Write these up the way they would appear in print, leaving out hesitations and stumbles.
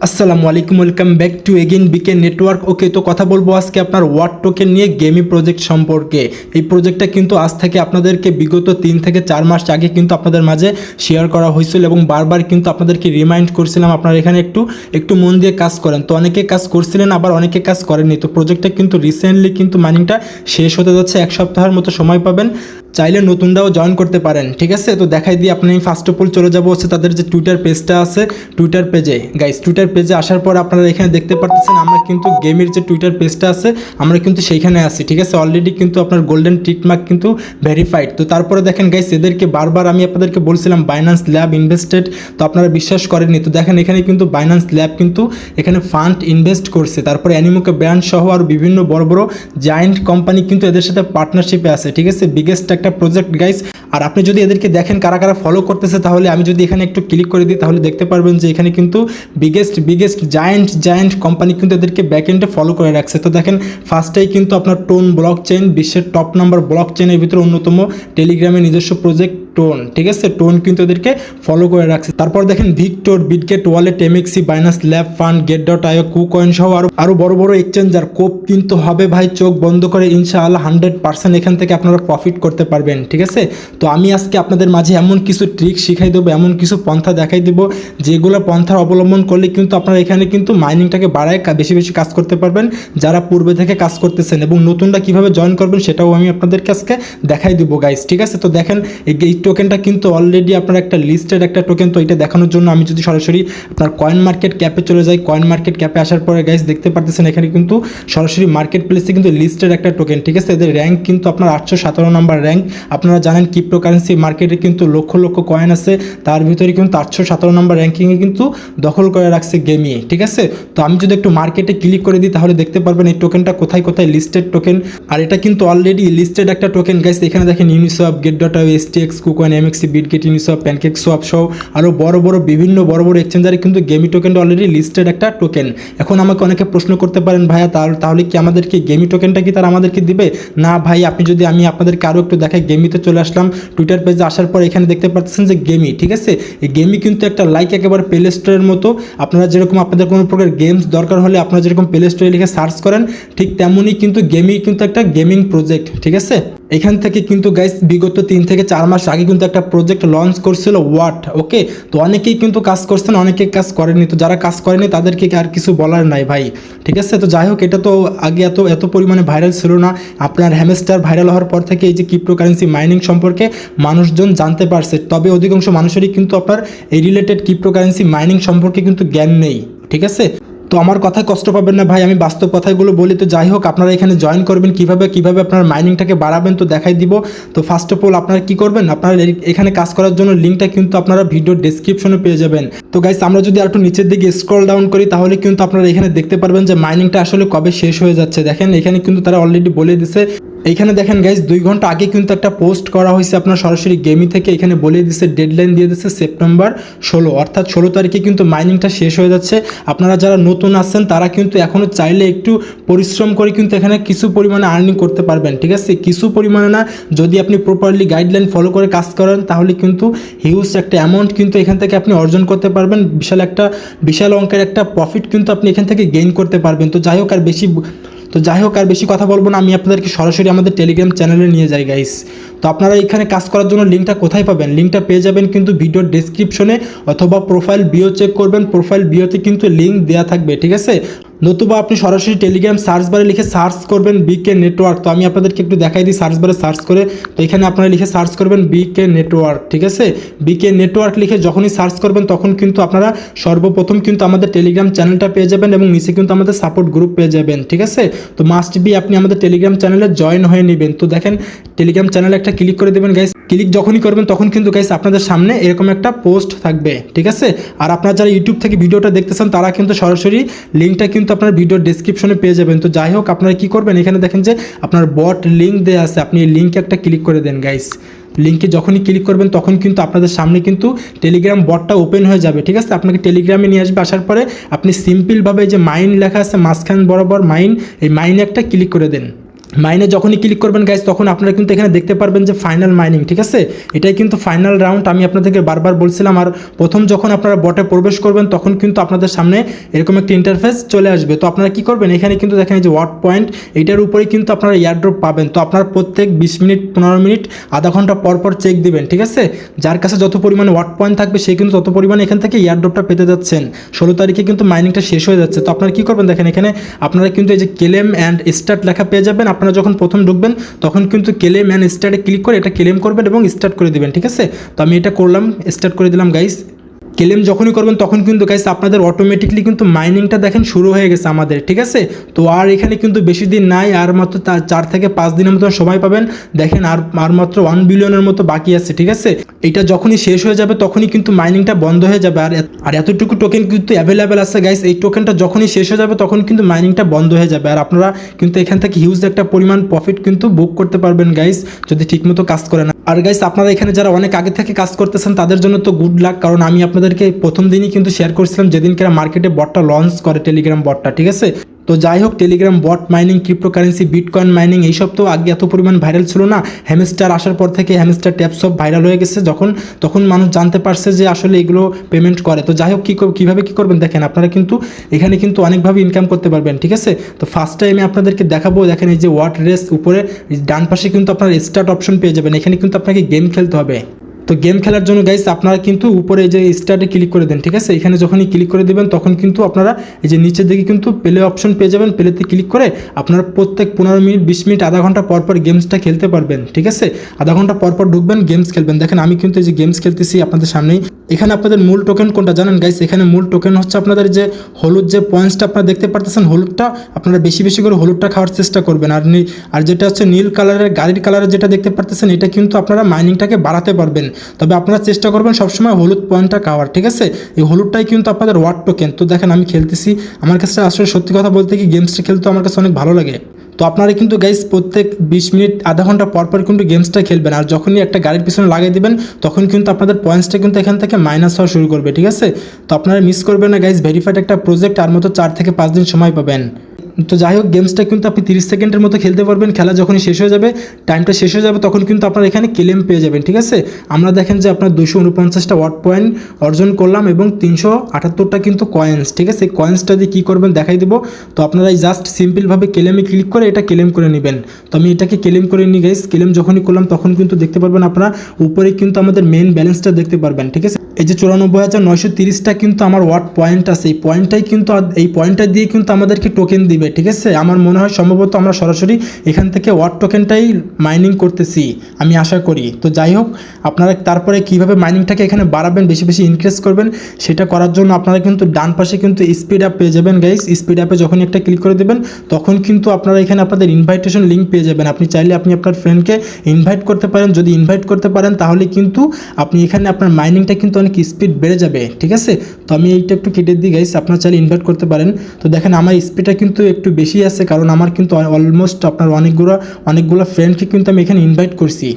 আসসালামু আলাইকুম, welcome back to again BK network. Okay, তো কথা বলবো আজকে আপনার ওয়াট টোকেন নিয়ে গেমি প্রজেক্ট সম্পর্কে। এই প্রজেক্টটা কিন্তু আজ থেকে আপনাদেরকে বিগত 3 থেকে 4 মাস আগে কিন্তু আপনাদের মাঝে শেয়ার করা হয়েছিল এবং বারবার কিন্তু আপনাদেরকে রিমাইন্ড করছিলাম আপনারা এখানে একটু একটু মন দিয়ে কাজ করেন। তো অনেকে কাজ করছিলেন, আবার অনেকে কাজ করেননি। তো প্রজেক্টটা কিন্তু রিসেন্টলি কিন্তু মাইনিংটা শেষ হতে যাচ্ছে, 1 সপ্তাহের মতো সময় পাবেন। চাইলে নতুনরাও জয়েন করতে পারেন, ঠিক আছে। তো দেখাই দিয়ে আপনি ফার্স্ট অফ অল চলে যাবো হচ্ছে তাদের যে টুইটার পেজটা আছে, টুইটার পেজে গাইস। টুইটার পেজে আসার পর আপনারা এখানে দেখতে পাচ্ছেন আমরা কিন্তু গেমের যে টুইটার পেজটা আছে আমরা কিন্তু সেইখানে আছি, ঠিক আছে। অলরেডি কিন্তু আপনার গোল্ডেন টিকমার্ক কিন্তু ভেরিফাইড। তো তারপরে দেখেন গাইস, এদেরকে বারবার আমি আপনাদেরকে বলছিলাম বাইন্যান্স ল্যাব ইনভেস্টেড, তো আপনারা বিশ্বাস করেননি। তো দেখেন এখানে কিন্তু বাইন্যান্স ল্যাব কিন্তু এখানে ফান্ড ইনভেস্ট করছে। তারপরে অ্যানিমোকে ব্র্যান্ড সহ আর বিভিন্ন বড় বড় জায়ান্ট কোম্পানি কিন্তু এদের সাথে পার্টনারশিপে আছে, ঠিক আছে। বিগেস্ট একটা প্রজেক্ট গাইস। আর আপনি যদি এদেরকে দেখেন কারা কারা ফলো করতেছে, তাহলে আমি যদি এখানে একটু ক্লিক করে দিই তাহলে দেখতে পারবেন যে এখানে কিন্তু বিগেস্ট জায়ান্ট কোম্পানি কিন্তু এদেরকে ব্যাকএন্ডে ফলো করে রাখছে। তো দেখেন ফার্স্টেই কিন্তু আপনার টোন ব্লক চেইন, বিশ্বের টপ নাম্বার ব্লক চেইনের ভিতরে অন্যতম, টেলিগ্রামের নিজস্ব প্রজেক্ট টোন, ঠিক আছে। টোন কিন্তু এদেরকে ফলো করে রাখছে। তারপর দেখেন Victor, Bitget wallet, MEXC, Binance lab fund, Gate io, KuCoin সহ আরো বড় বড় এক্সচেঞ্জার কোপ কিন্তু হবে ভাই, চোখ বন্ধ করে ইনশাআল্লাহ 100% এখান থেকে আপনারা প্রফিট করতে পারবেন, ঠিক আছে। তো আমি আজকে আপনাদের মাঝে এমন কিছু ট্রিক শিখাই দেবো, এমন কিছু পন্থা দেখাই দেবো যেগুলো পন্থা অবলম্বন করলে কিন্তু আপনারা এখানে কিন্তু মাইনিংটাকে বাড়ায় বেশি বেশি কাজ করতে পারবেন, যারা পূর্বে থেকে কাজ করতেছেন। এবং নতুনরা কিভাবে জয়েন করবেন সেটাও আমি আপনাদেরকে আজকে দেখাই দেবো গাইস, ঠিক আছে। তো দেখেন এই টোকেনটা কিন্তু অলরেডি আপনার একটা লিস্টেড একটা টোকেন। তো এটা দেখানোর জন্য আমি যদি সরাসরি আপনার কয়েন মার্কেট ক্যাপে চলে যাই, কয়েন মার্কেট ক্যাপে আসার পরে গাইস দেখতে পারতেছেন এখানে কিন্তু সরাসরি মার্কেট প্লেসে কিন্তু লিস্টেড একটা টোকেন, ঠিক আছে। এদের র্যাঙ্ক কিন্তু আপনার 817 নম্বর র্যাঙ্ক। আপনারা জানেন ক্রিপ্টোকারেন্সি মার্কেটে কিন্তু লক্ষ লক্ষ কয়েন আছে, তার ভিতরে কিন্তু 817 নম্বর র্যাঙ্কিংয়ে কিন্তু দখল করে রাখছে গেমি, ঠিক আছে। তো আমি যদি একটু মার্কেটে ক্লিক করে দিই তাহলে দেখতে পারবেন এই টোকেনটা কোথায় কোথায় লিস্টেড টোকেন। আর এটা কিন্তু অলরেডি লিস্টেড একটা টোকেন গাইস। এখানে দেখেন Uniswap, Gate io, STX, KuCoin, MEXC, Bitget, Uniswap, PancakeSwap সহ আরও বিভিন্ন বড় বড় এক্সচেঞ্জারে কিন্তু গেমি টোকেনটা অলরেডি লিস্টেড একটা টোকেন। এখন আমাকে অনেকে প্রশ্ন করতে পারেন ভাইয়া তাহলে কি আমাদেরকে গেমি টোকেনটা কি তারা আমাদেরকে দিবে? না ভাই, আমি আপনাদেরকে আরও একটু দেখাই। গেমিতে চলে আসলাম, টুইটার পেজে আসার পর এখানে দেখতে পাচ্ছেন যে গেমি, ঠিক আছে। এই গেমি কিন্তু একটা লাইক একেবারে প্লে স্টোরের মতো। আপনারা যেরকম আপনাদের কোনো প্রকার গেমস দরকার হলে আপনারা যেরকম প্লে স্টোরে লিখে সার্চ করেন, ঠিক তেমনই কিন্তু গেমি কিন্তু একটা গেমিং প্রজেক্ট, ঠিক আছে। এখান থেকে কিন্তু গাইস বিগত 3 থেকে 4 মাস আগে কিন্তু একটা প্রজেক্ট লঞ্চ করছিল ওয়াট, ওকে। তো অনেকেই কিন্তু কাজ করছেন, অনেকে কাজ করেনি। তো যারা কাজ করেনি তাদেরকে আর কিছু বলার নাই ভাই, ঠিক আছে। তো যাই হোক, এটা তো আগে এত পরিমাণে ভাইরাল ছিল না। আপনার হ্যামস্টার ভাইরাল হওয়ার পর থেকে এই যে ক্রিপ্টোকারেন্সি মাইনিং সম্পর্কে মানুষজন জানতে পারছে, তবে অধিকাংশ মানুষেরই কিন্তু আপনার এই রিলেটেড ক্রিপ্টোকারেন্সি মাইনিং সম্পর্কে কিন্তু জ্ঞান নেই, ঠিক আছে। তো আমার কথায় কষ্ট পাবেন না ভাই, আমি বাস্তব কথাগুলো বলি। তো যাই হোক, আপনারা এখানে জয়েন করবেন কিভাবে আপনার মাইনিংটাকে বাড়াবেন তো দেখাই দিব। তো ফার্স্ট অফ অল আপনারা কি করবেন, আপনারা এখানে কাজ করার জন্য লিঙ্কটা কিন্তু আপনারা ভিডিও ডেসক্রিপশনে পেয়ে যাবেন। তো গাইস, আমরা যদি আর একটু নিচের দিকে স্ক্রল ডাউন করি তাহলে কিন্তু আপনারা এখানে দেখতে পারবেন যে মাইনিংটা আসলে কবে শেষ হয়ে যাচ্ছে। দেখেন এখানে কিন্তু তারা অলরেডি বলে দিছে। এইখানে দেখেন গাইস 2 ঘন্টা আগে কিন্তু একটা পোস্ট করা হয়েছে আপনার সরাসরি গেমি থেকে। এখানে বলে দিচ্ছে, ডেডলাইন দিয়ে দিচ্ছে সেপ্টেম্বর 16, অর্থাৎ 16 তারিখে কিন্তু মাইনিংটা শেষ হয়ে যাচ্ছে। আপনারা যারা নতুন আসছেন তারা কিন্তু এখনও চাইলে একটু পরিশ্রম করে কিন্তু এখানে কিছু পরিমাণে আর্নিং করতে পারবেন, ঠিক আছে। কিছু পরিমাণে না, যদি আপনি প্রপারলি গাইডলাইন ফলো করে কাজ করেন তাহলে কিন্তু হিউজ একটা অ্যামাউন্ট কিন্তু এখান থেকে আপনি অর্জন করতে পারবেন। বিশাল অঙ্কের একটা প্রফিট কিন্তু আপনি এখান থেকে গেইন করতে পারবেন। তো যাই হোক আর বেশি কথা বলবো না, আমি আপনাদেরকে সরাসরি আমাদের টেলিগ্রাম চ্যানেলে নিয়ে যাই গাইস। তো আপনারা এখানে কাজ করার জন্য লিঙ্কটা কোথায় পাবেন? লিঙ্কটা পেয়ে যাবেন কিন্তু ভিডিওর ডেসক্রিপশনে, অথবা প্রোফাইল বিও চেক করবেন, প্রোফাইল বিওতে কিন্তু লিঙ্ক দেওয়া থাকবে, ঠিক আছে। নতুবা আপনি সরাসরি টেলিগ্রাম সার্চ বারে লিখে সার্চ করবেন বিকে নেটওয়ার্ক। তো আমি আপনাদেরকে একটু দেখাই দিই সার্চ বারে সার্চ করে। তো এখানে আপনারা লিখে সার্চ করবেন বিকে নেটওয়ার্ক, ঠিক আছে। বিকে নেটওয়ার্ক লিখে যখনই সার্চ করবেন তখন কিন্তু আপনারা সর্বপ্রথম কিন্তু আমাদের টেলিগ্রাম চ্যানেলটা পেয়ে যাবেন এবং নিচে কিন্তু আমাদের সাপোর্ট গ্রুপ পেয়ে যাবেন, ঠিক আছে। তো মাস্ট বি আপনি আমাদের টেলিগ্রাম চ্যানেলে জয়েন হয়ে নেবেন। তো দেখেন টেলিগ্রাম চ্যানেলে একটা ক্লিক করে দেবেন গাইস। ক্লিক যখনই করবেন তখন কিন্তু গাইস আপনাদের সামনে এরকম একটা পোস্ট থাকবে, ঠিক আছে। আর আপনারা যারা ইউটিউব থেকে ভিডিওটা দেখতেছেন তারা কিন্তু সরাসরি লিঙ্কটা কিন্তু আপনার ভিডিওর ডেসক্রিপশনে পেয়ে যাবেন। তো যাই হোক, আপনারা কি করবেন, এখানে দেখেন যে আপনার বট লিঙ্ক দেওয়া আছে, আপনি এই লিঙ্কে একটা ক্লিক করে দেন গাইস। লিঙ্কে যখনই ক্লিক করবেন তখন কিন্তু আপনাদের সামনে কিন্তু টেলিগ্রাম বটটা ওপেন হয়ে যাবে, ঠিক আছে। আপনাকে টেলিগ্রামে নিয়ে আসবে। আসার পরে আপনি সিম্পলভাবে যে মাইন লেখা আছে মাঝখান বরাবর মাইন, এই মাইনে একটা ক্লিক করে দেন। মাইনে যখনই ক্লিক করবেন গাইস তখন আপনারা কিন্তু এখানে দেখতে পারবেন যে ফাইনাল মাইনিং, ঠিক আছে, এটাই কিন্তু ফাইনাল রাউন্ড। আমি আপনাদেরকে বারবার বলছিলাম। আর প্রথম যখন আপনারা বটে প্রবেশ করবেন তখন কিন্তু আপনাদের সামনে এরকম একটা ইন্টারফেস চলে আসবে। তো আপনারা কি করবেন, এখানে কিন্তু দেখেন যে ওয়াট পয়েন্ট, এটার উপরেই কিন্তু আপনারা এয়ারড্রপ পাবেন। তো আপনারা প্রত্যেক 20 মিনিট 15 মিনিট আধা ঘন্টা পর পর চেক দিবেন, ঠিক আছে। যার কাছে যত পরিমাণে ওয়াট পয়েন্ট থাকবে সে কিন্তু তত পরিমাণে এখান থেকে এয়ারড্রপটা পেতে যাচ্ছেন। 16 তারিখে কিন্তু মাইনিংটা শেষ হয়ে যাচ্ছে। তো আপনারা কি করবেন, দেখেন এখানে আপনারা কিন্তু এই যে ক্লেম অ্যান্ড স্টার্ট লেখা পেয়ে যাবেন। আপনারা যখন প্রথম ঢুকবেন তখন কিন্তু ক্লেম অ্যান্ড স্টার্টে ক্লিক করে এটা ক্লেম করবেন এবং স্টার্ট করে দিবেন, ঠিক আছে। তো আমি এটা করলাম, স্টার্ট করে দিলাম গাইস। ক্লেম যখনই করবেন তখন কিন্তু গাইস আপনাদের অটোমেটিকলি কিন্তু মাইনিংটা দেখেন শুরু হয়ে গেছে আমাদের, ঠিক আছে। তো আর এখানে কিন্তু বেশি দিন নাই, আর মাত্র 4 থেকে 5 দিনের মতো সময় পাবেন। দেখেন আর মাত্র 1 বিলিয়নের মতো বাকি আছে, ঠিক আছে। এটা যখনই শেষ হয়ে যাবে তখনই কিন্তু মাইনিংটা বন্ধ হয়ে যাবে। আর এতটুকু টোকেন কিন্তু অ্যাভেলেবেল আছে গাইস। এই টোকেনটা যখনই শেষ হয়ে যাবে তখন কিন্তু মাইনিংটা বন্ধ হয়ে যাবে। আর আপনারা কিন্তু এখান থেকে হিউজ একটা পরিমাণ প্রফিট কিন্তু বুক করতে পারবেন গাইস, যদি ঠিকমতো কাজ করেন। আর গাইস আপনারা এখানে যারা অনেক আগে থেকে কাজ করতেছেন তাদের জন্য তো গুড লাক, কারণ আমি আপনাদেরকে প্রথম দিনই কিন্তু শেয়ার করছিলাম যেদিনকে মার্কেটে বটটা লঞ্চ করে, টেলিগ্রাম বটটা, ঠিক আছে। তো যাই হোক, Telegram bot mining, cryptocurrency, bitcoin mining এইসব তো আগে এত পরিমাণ ভাইরাল ছিল না। হ্যামস্টার আসার পর থেকে হ্যামস্টার ট্যাপ সব ভাইরাল হয়ে গেছে। তখন মানুষ জানতে পারছে যে আসলে এগুলো পেমেন্ট করে। তো যাই হোক, কীভাবে কী করবেন দেখেন, আপনারা কিন্তু এখানে কিন্তু অনেকভাবে ইনকাম করতে পারবেন, ঠিক আছে। তো ফার্স্ট টাইমে আপনাদেরকে দেখাবো, দেখেন এই যে ওয়াট রেস উপরে ডান পাশে কিন্তু আপনার স্টার্ট অপশন পেয়ে যাবেন। এখানে কিন্তু আপনাকে গেম খেলতে হবে। তো গেম খেলার জন্য গাইস আপনারা কিন্তু উপরে যে স্টার্টে ক্লিক করে দেন, ঠিক আছে। এখানে যখনই ক্লিক করে দেবেন তখন কিন্তু আপনারা এই যে নিচের দিকে কিন্তু প্লে অপশন পেয়ে যাবেন। প্লেতে ক্লিক করে আপনারা প্রত্যেক 15 মিনিট 20 মিনিট আধা ঘন্টা পর পর গেমসটা খেলতে পারবেন, ঠিক আছে। আধা ঘন্টা পর পর ঢুকবেন, গেমস খেলবেন। দেখেন আমি কিন্তু এই যে গেমস খেলতেছি আপনাদের সামনেই। এখানে আপনাদের মূল টোকেন কোনটা জানেন গাইস? এখানে মূল টোকেন হচ্ছে আপনাদের যে হলুদ যে পয়েন্টসটা আপনারা দেখতে পারতেছেন, হলুদটা আপনারা বেশি বেশি করে হলুদটা খাওয়ার চেষ্টা করবেন। আর যেটা হচ্ছে নীল কালারের গাড়ির কালারের যেটা দেখতে পারতেছেন, এটা কিন্তু আপনারা মাইনিংটাকে বাড়াতে পারবেন। তবে আপনারা চেষ্টা করবেন সবসময় হলুদ পয়েন্টটা খাওয়ার, ঠিক আছে। এই হলুদটাই কিন্তু আপনাদের ওয়াট টোকেন। তো দেখেন আমি খেলতেছি, আমার কাছে আসলে সত্যি কথা বলতে কি গেমসটা খেলতে আমার কাছে অনেক ভালো লাগে। তো আপনারা কিন্তু গাইস প্রত্যেক 20 মিনিট আধা ঘন্টা পর পর কিন্তু গেমসটা খেলবেন। আর যখনই একটা গাড়ির পিছনে লাগিয়ে দিবেন তখন কিন্তু আপনাদের পয়েন্টসটা কিন্তু এখান থেকে মাইনাস হওয়া শুরু করবে, ঠিক আছে। তো আপনারা মিস করবেন না গাইস, ভেরিফাইড একটা প্রজেক্ট, আর মতো 4 থেকে 5 দিন সময় পাবেন। তো যাই হোক, গেমসটা কিন্তু আপনি 30 সেকেন্ডের মতো খেলতে পারবেন। খেলা যখনই শেষ হয়ে যাবে, টাইমটা শেষ হয়ে যাবে, তখন কিন্তু আপনারা এখানে ক্লেম পেয়ে যাবেন, ঠিক আছে। আমরা দেখেন যে আপনার 249টা ওয়াট পয়েন্ট অর্জন করলাম এবং 378টা কিন্তু কয়েন্স, ঠিক আছে। এই কয়েন্সটা দিয়ে কী করবেন দেখাই দেবো। তো আপনারা এই জাস্ট সিম্পলভাবে ক্লেমে ক্লিক করে এটা ক্লেম করে নেবেন। তো আমি এটাকে ক্লেম করে নিই গাইস। ক্লেম যখনই করলাম তখন কিন্তু দেখতে পারবেন আপনারা উপরে কিন্তু আমাদের মেন ব্যালেন্সটা দেখতে পারবেন, ঠিক আছে। এই যে 94,930টা কিন্তু আমার ওয়াট পয়েন্ট আছে। এই পয়েন্টটাই কিন্তু এই পয়েন্টটা দিয়ে কিন্তু আমাদেরকে টোকেন দিবে, ঠিক আছে। আমার মনে হয় সম্ভবত আমরা সরাসরি এখান থেকে ওয়াট টোকেনটাই মাইনিং করতেছি, আমি আশা করি। তো যাই হোক, আপনারা তারপরে কীভাবে মাইনিংটাকে এখানে বাড়াবেন, বেশি বেশি ইনক্রিজ করবেন, সেটা করার জন্য আপনারা কিন্তু ডান পাশে কিন্তু স্পিড আপ পেয়ে যাবেন গাইস। স্পিড আপে যখন একটা ক্লিক করে দেবেন তখন কিন্তু আপনারা এখানে আপনাদের ইনভাইটেশন লিঙ্ক পেয়ে যাবেন। আপনি চাইলে আপনি আপনার ফ্রেন্ডকে ইনভাইট করতে পারেন। যদি ইনভাইট করতে পারেন তাহলে কিন্তু আপনি এখানে আপনার মাইনিংটা কিন্তু অনেক স্পিড বেড়ে যাবে, ঠিক আছে। তো আমি এইটা একটু কেটে দিই গাইস, আপনারা চাইলে ইনভাইট করতে পারেন। তো দেখেন আমার স্পিডটা কিন্তু একটু বেশি আছে, কারণ আমার কিন্তু অলমোস্ট আপনার অনেকগুলো ফ্রেন্ডকে কিন্তু আমি এখানে ইনভাইট করছি।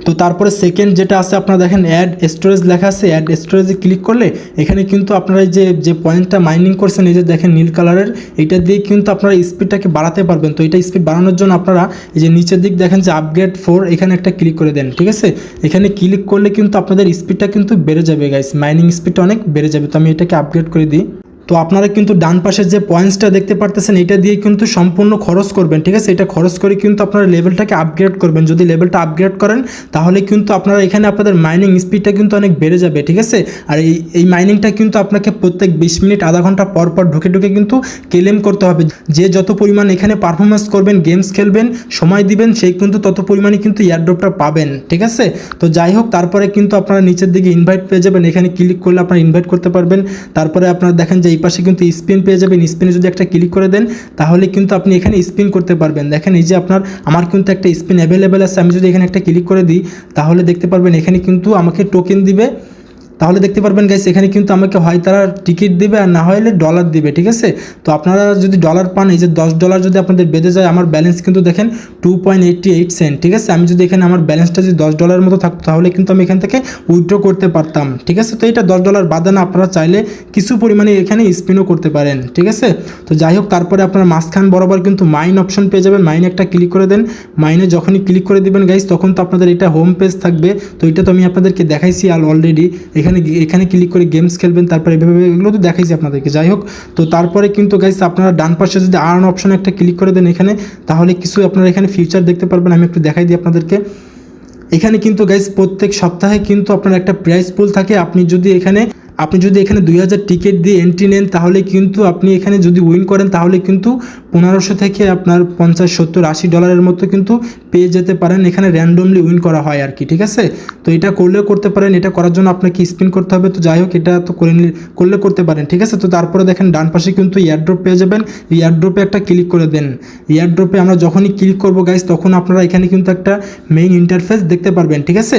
তো তারপরে সেকেন্ড যেটা আছে আপনারা দেখেন অ্যাড স্টোরেজ লেখা আছে। অ্যাড স্টোরেজে ক্লিক করলে এখানে কিন্তু আপনারা যে পয়েন্টটা মাইনিং করছেন, এই যে দেখেন নীল কালারের, এটা দিয়ে কিন্তু আপনারা স্পিডটাকে বাড়াতে পারবেন। তো এটা স্পিড বাড়ানোর জন্য আপনারা এই যে নিচের দিক দেখেন যে আপগ্রেড 4, এখানে একটা ক্লিক করে দেন, ঠিক আছে। এখানে ক্লিক করলে কিন্তু আপনাদের স্পিডটা কিন্তু বেড়ে যাবে গাইস, মাইনিং স্পিডটা অনেক বেড়ে যাবে। তো আমি এটাকে আপগ্রেড করে দিই। তো আপনারা কিন্তু ডান পাশের যে পয়েন্টসটা দেখতে পারতেছেন, এটা দিয়ে কিন্তু সম্পূর্ণ খরচ করবেন, ঠিক আছে। এটা খরচ করে কিন্তু আপনারা লেভেলটাকে আপগ্রেড করবেন। যদি লেভেলটা আপগ্রেড করেন তাহলে কিন্তু আপনারা এখানে আপনাদের মাইনিং স্পিডটা কিন্তু অনেক বেড়ে যাবে, ঠিক আছে। আর এই মাইনিংটা কিন্তু আপনাকে প্রত্যেক 20 মিনিট আধা ঘন্টা পর পর ঢুকে কিন্তু ক্লেম করতে হবে। যে যত পরিমাণ এখানে পারফরমেন্স করবেন, গেমস খেলবেন, সময় দিবেন, সেই কিন্তু তত পরিমাণে কিন্তু এয়ারড্রপটা পাবেন, ঠিক আছে। তো যাই হোক, তারপরে কিন্তু আপনারা নিচের দিকে ইনভাইট পেয়ে যাবেন। এখানে ক্লিক করলে আপনারা ইনভাইট করতে পারবেন। তারপরে আপনারা দেখেন যে এই পাশে কিন্তু স্পিন পেয়ে যাবেন। স্পিনে যদি একটা ক্লিক করে দেন তাহলে কিন্তু আপনি এখানে স্পিন করতে পারবেন। দেখেন এই যে আমার কিন্তু একটা স্পিন অ্যাভেলেবেল আছে। আমি যদি এখানে একটা ক্লিক করে দিই তাহলে দেখতে পারবেন এখানে কিন্তু আমাকে টোকেন দিবে। তাহলে দেখতে পারবেন গাইস এখানে কিন্তু আমাকে হয় তারা টিকিট দিবে আর না হলে ডলার দিবে, ঠিক আছে। তো আপনারা যদি ডলার পান, এই যে $10 যদি আপনাদের বেঁধে যায়, আমার ব্যালেন্স কিন্তু দেখেন 2.88 সেন্ট, ঠিক আছে। আমি যদি এখানে আমার ব্যালেন্সটা যদি $10 মতো থাকতো তাহলে কিন্তু আমি এখান থেকে উইথড্র করতে পারতাম, ঠিক আছে। তো এটা $10 বাদে না, আপনারা চাইলে কিছু পরিমাণে এখানে স্পিনও করতে পারেন, ঠিক আছে। তো যাই হোক, তারপরে আপনার মাঝখান বরাবর কিন্তু মাইন অপশন পেয়ে যাবেন। মাইনে একটা ক্লিক করে দেন। মাইনে যখনই ক্লিক করে দিবেন গাইস, তখন তো আপনাদের এটা হোম পেজ থাকবে। তো এটা তো আমি আপনাদেরকে দেখাইছি অলরেডি। এখানে ক্লিক করে গেমস খেলবেন, তারপরে এভাবে এগুলো তো দেখাইছি আপনাদেরকে। যাই হোক, তো তারপরে কিন্তু গাইস আপনারা ডান পাশে যদি আর্ন অপশন একটা ক্লিক করে দেন এখানে, তাহলে কিছু আপনারা এখানে ফিউচার দেখতে পারবেন। আমি একটু দেখাই দিই আপনাদেরকে। এখানে কিন্তু গাইস প্রত্যেক সপ্তাহে কিন্তু আপনার একটা প্রাইস পুল থাকে। আপনি যদি এখানে 2000 টিকিট দিয়ে এন্ট্রি নেন, তাহলে কিন্তু আপনি এখানে যদি উইন করেন তাহলে কিন্তু 1500 থেকে আপনার 50, 70, $80 মতো কিন্তু পেয়ে যেতে পারেন। এখানে র্যান্ডমলি উইন করা হয় আর কি, ঠিক আছে। তো এটা করলেও করতে পারেন। এটা করার জন্য আপনাকে স্পিন করতে হবে। তো যাই হোক, এটা তো করলে করতে পারেন, ঠিক আছে। তো তারপরে দেখেন ডান পাশে কিন্তু এয়ারড্রপ পেয়ে যাবেন। এয়ারড্রপে একটা ক্লিক করে দেন। এয়ারড্রপে আমরা যখনই ক্লিক করবো গাইস, তখন আপনারা এখানে কিন্তু একটা মেইন ইন্টারফেস দেখতে পারবেন, ঠিক আছে।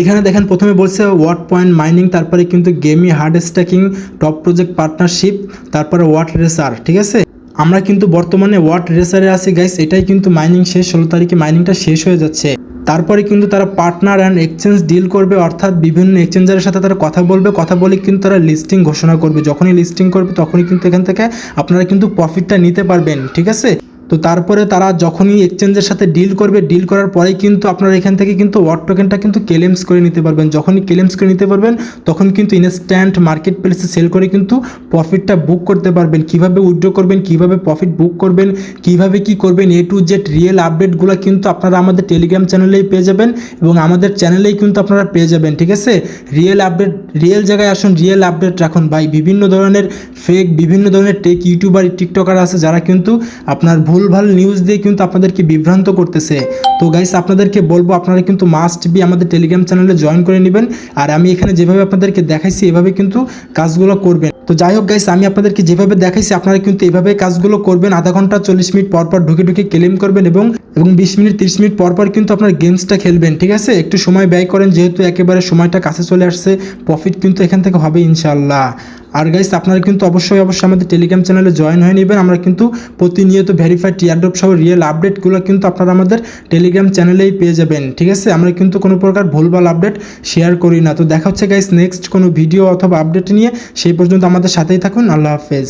এখানে দেখেন প্রথমে বলছে ওয়াট পয়েন্ট মাইনিং, তারপরে কিন্তু গেমি hard staking, top project partnership, তারপরে ওয়াট রেসার, ঠিক আছে। আমরা কিন্তু বর্তমানে ওয়াট রেসারে আছি গাইস। এটাই কিন্তু মাইনিং শেষ, 16 তারিখে মাইনিংটা শেষ হয়ে যাচ্ছে। তারপরে কিন্তু তারা পার্টনার অ্যান্ড এক্সচেঞ্জ ডিল করবে, অর্থাৎ বিভিন্ন এক্সচেঞ্জারের সাথে তারা কথা বলবে। কথা বলে কিন্তু তারা লিস্টিং ঘোষণা করবে। যখনই লিস্টিং করবে তখনই কিন্তু এখান থেকে আপনারা কিন্তু প্রফিটটা নিতে পারবেন, ঠিক আছে। তো তারপরে তারা যখনই এক্সচেঞ্জের সাথে ডিল করবে, ডিল করার পরেই কিন্তু আপনারা এখান থেকে কিন্তু ওয়াট টোকেনটা কিন্তু ক্লেমস করে নিতে পারবেন। যখনই ক্লেমস করে নিতে পারবেন তখন কিন্তু ইনস্ট্যান্ট মার্কেট প্লেসে সেল করে কিন্তু প্রফিটটা বুক করতে পারবেন। কিভাবে উইথড্র করবেন, কিভাবে প্রফিট বুক করবেন, কিভাবে কি করবেন, A to Z রিয়েল আপডেটগুলো কিন্তু আপনারা আমাদের টেলিগ্রাম চ্যানেলেই পেয়ে যাবেন এবং আমাদের চ্যানেলেই কিন্তু আপনারা পেয়ে যাবেন, ঠিক আছে। রিয়েল আপডেট, রিয়েল জায়গায় আসুন, রিয়েল আপডেট রাখুন ভাই। বিভিন্ন ধরনের ফেক, বিভিন্ন ধরনের টেক ইউটিউবার, টিকটকার আছে যারা কিন্তু আপনার ভুলভাল নিউজ দিয়ে কিন্তু আপনাদেরকে বিভ্রান্ত করতেছে। তো গাইস আপনাদেরকে বলবো আপনারা কিন্তু মাস্ট বি আমাদের টেলিগ্রাম চ্যানেলে জয়েন করে নেবেন। আর আমি এখানে যেভাবে আপনাদেরকে দেখাইছি এভাবে কিন্তু কাজগুলো করবেন। তো যাই হোক গাইস, আমি আপনাদেরকে যেভাবে দেখাইছি আপনারা কিন্তু এইভাবে কাজগুলো করবেন। আধা ঘন্টা 40 মিনিট পর পর ঢুকে ক্লেম করবেন এবং 20 মিনিট 30 মিনিট পর পর কিন্তু আপনার গেমসটা খেলবেন, ঠিক আছে। একটু সময় ব্যয় করেন, যেহেতু একেবারে সময়টা কাছে চলে আসছে। প্রফিট কিন্তু এখান থেকে হবে ইনশাআল্লাহ। আর গাইস আপনারা কিন্তু অবশ্যই আমাদের টেলিগ্রাম চ্যানেলে জয়েন হয়ে নেবেন। আমরা কিন্তু প্রতিনিয়ত ভেরিফাইড টিয়ারড্রপ সহ রিয়েল আপডেটগুলো কিন্তু আপনারা আমাদের টেলিগ্রাম চ্যানেলেই পেয়ে যাবেন, ঠিক আছে। আমরা কিন্তু কোনো প্রকার ভুলভাল আপডেট শেয়ার করি না। তো দেখা হচ্ছে গাইস নেক্সট কোনো ভিডিও অথবা আপডেট নিয়ে। সেই পর্যন্ত আমাদের সাথেই থাকুন। আল্লাহ হাফেজ।